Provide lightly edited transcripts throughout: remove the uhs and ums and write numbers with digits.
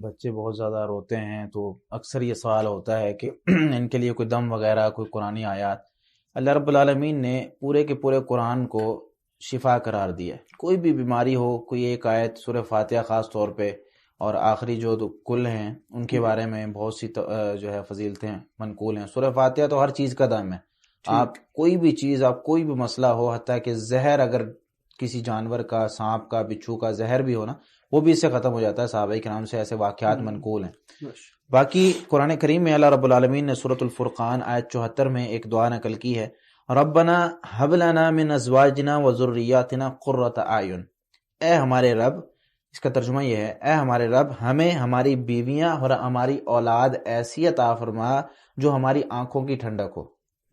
بچے بہت زیادہ روتے ہیں تو اکثر یہ سوال ہوتا ہے کہ ان کے لیے کوئی دم وغیرہ، کوئی قرآنی آیات۔ اللہ رب العالمین نے پورے کے پورے قرآن کو شفا قرار دیا ہے۔ کوئی بھی بیماری ہو، کوئی ایک آیت سورہ فاتحہ خاص طور پہ اور آخری جو کل ہیں ان کے بارے میں بہت سی جو ہے فضیلتیں منقول ہیں۔ سورہ فاتحہ تو ہر چیز کا دم ہے۔ آپ کوئی بھی چیز، آپ کوئی بھی مسئلہ ہو، حتیٰ کہ زہر اگر کسی جانور کا، سانپ کا، بچھو کا زہر بھی ہو نا، وہ بھی اس سے ختم ہو جاتا ہے۔ صحابہ کرام سے ایسے واقعات منقول ہیں۔ باقی قرآن کریم میں اللہ رب العالمین نے سورۃ الفرقان آیت 74 میں ایک دعا نقل کی ہے، ربنا ہب لنا من ازواجنا وذریاتنا قرۃ اعین۔ اے ہمارے رب، اس کا ترجمہ یہ ہے، اے ہمارے رب ہمیں ہماری بیویاں اور ہماری اولاد ایسی عطا فرما جو ہماری آنکھوں کی ٹھنڈک ہو۔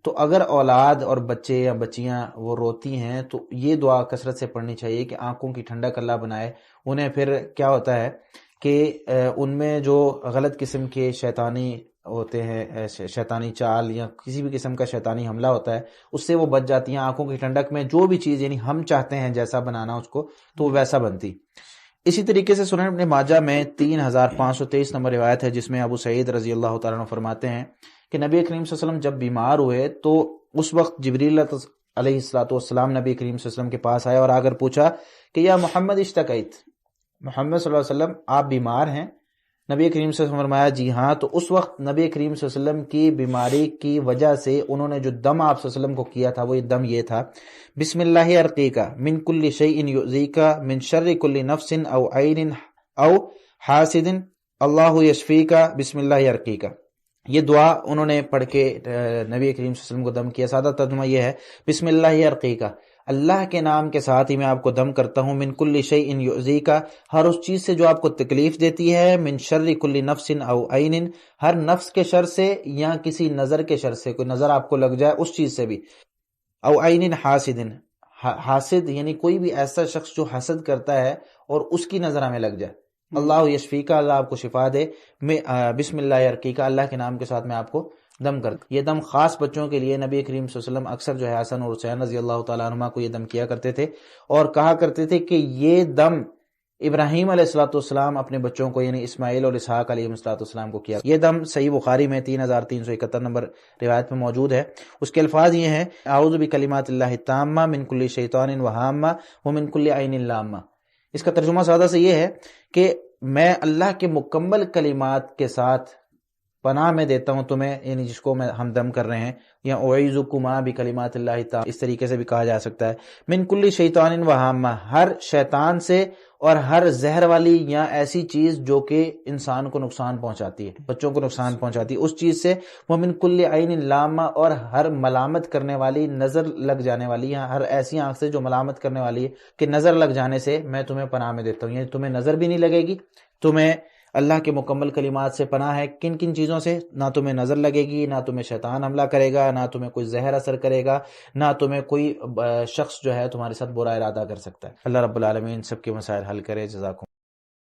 تو اگر اولاد اور بچے یا بچیاں وہ روتی ہیں تو یہ دعا کثرت سے پڑھنی چاہیے کہ آنکھوں کی ٹھنڈک اللہ بنائے انہیں۔ پھر کیا ہوتا ہے کہ ان میں جو غلط قسم کے شیطانی ہوتے ہیں، شیطانی چال یا کسی بھی قسم کا شیطانی حملہ ہوتا ہے، اس سے وہ بچ جاتی ہیں۔ آنکھوں کی ٹھنڈک میں جو بھی چیز یعنی ہم چاہتے ہیں جیسا بنانا اس کو، تو وہ ویسا بنتی۔ اسی طریقے سے سنن ابن ماجہ میں 3523 نمبر روایت ہے، جس میں ابو سعید رضی اللہ تعالیٰ عنہ فرماتے ہیں کہ نبی کریم صلی اللہ علیہ وسلم جب بیمار ہوئے تو اس وقت جبریل علیہ السلام نبی کریم صلی اللہ علیہ وسلم کے پاس آئے اور آ کر پوچھا کہ یا محمد اشتکیت، محمد صلی اللہ علیہ وسلم آپ بیمار ہیں؟ نبی کریم صلی اللہ علیہ وسلم فرمایا جی ہاں۔ تو اس وقت نبی کریم صلی اللہ علیہ وسلم کی بیماری کی وجہ سے انہوں نے جو دم آپ صلی اللہ علیہ وسلم کو کیا تھا وہ یہ دم یہ تھا، بسم اللہ ارقیکا من کل شیء یؤذیکا من شر کل نفس او عین او حاسد اللہ یشفیکا بسم اللہ ارقیکا۔ یہ دعا انہوں نے پڑھ کے نبی کریم صلی اللہ علیہ وسلم کو دم کیا۔ سادہ ترجمہ یہ ہے، بسم اللہ ارقیکا، اللہ کے نام کے ساتھ ہی میں آپ کو دم کرتا ہوں، من کل شیء یؤذیکا، ہر اس چیز سے جو آپ کو تکلیف دیتی ہے، من شر کل نفس او عین، ہر نفس کے شر سے یا کسی نظر کے شر سے، کوئی نظر آپ کو لگ جائے اس چیز سے بھی، او عین حاسد، حاسد یعنی کوئی بھی ایسا شخص جو حسد کرتا ہے اور اس کی نظر ہمیں لگ جائے، اللہ یشفیکا، اللہ آپ کو شفا دے، میں بسم اللہ ارقیکا، اللہ کے نام کے ساتھ میں آپ کو دم کرتا۔ یہ دم خاص بچوں کے لیے نبی کریم صلی اللہ علیہ وسلم اکثر جو ہے حسن اور حسین رضی اللہ تعالیٰ عنہما کو یہ دم کیا کرتے تھے اور کہا کرتے تھے کہ یہ دم ابراہیم علیہ السلام اپنے بچوں کو یعنی اسماعیل اور اسحاق علیہ السلام کو کیا۔ یہ دم صحیح بخاری میں 3371 نمبر روایت میں موجود ہے۔ اس کے الفاظ یہ ہیں، اعوذ بکلمات اللہ التامہ من کل شیطان وہامہ ومن کل عین لامہ۔ اس کا ترجمہ سادہ سے یہ ہے کہ میں اللہ کے مکمل کلمات کے ساتھ پناہ میں دیتا ہوں تمہیں، یعنی جس کو ہم دم کر رہے ہیں، یا اعیذکما بکلمات اللہ التامہ، اس طریقے سے بھی کہا جا سکتا ہے، من کل شیطان وہامہ، ہر شیطان سے اور ہر زہر والی یا ایسی چیز جو کہ انسان کو نقصان پہنچاتی ہے، بچوں کو نقصان پہنچاتی ہے اس چیز سے، وہ من کل عین لامہ، اور ہر ملامت کرنے والی، نظر لگ جانے والی، یا ہر ایسی آنکھ سے جو ملامت کرنے والی ہے کہ نظر لگ جانے سے میں تمہیں پناہ میں دیتا ہوں، یعنی تمہیں نظر بھی نہیں لگے گی، تمہیں اللہ کے مکمل کلمات سے پناہ ہے۔ کن کن چیزوں سے؟ نہ تمہیں نظر لگے گی، نہ تمہیں شیطان حملہ کرے گا، نہ تمہیں کوئی زہر اثر کرے گا، نہ تمہیں کوئی شخص جو ہے تمہارے ساتھ برا ارادہ کر سکتا ہے۔ اللہ رب العالمین سب کے مسائل حل کرے۔ جزاکم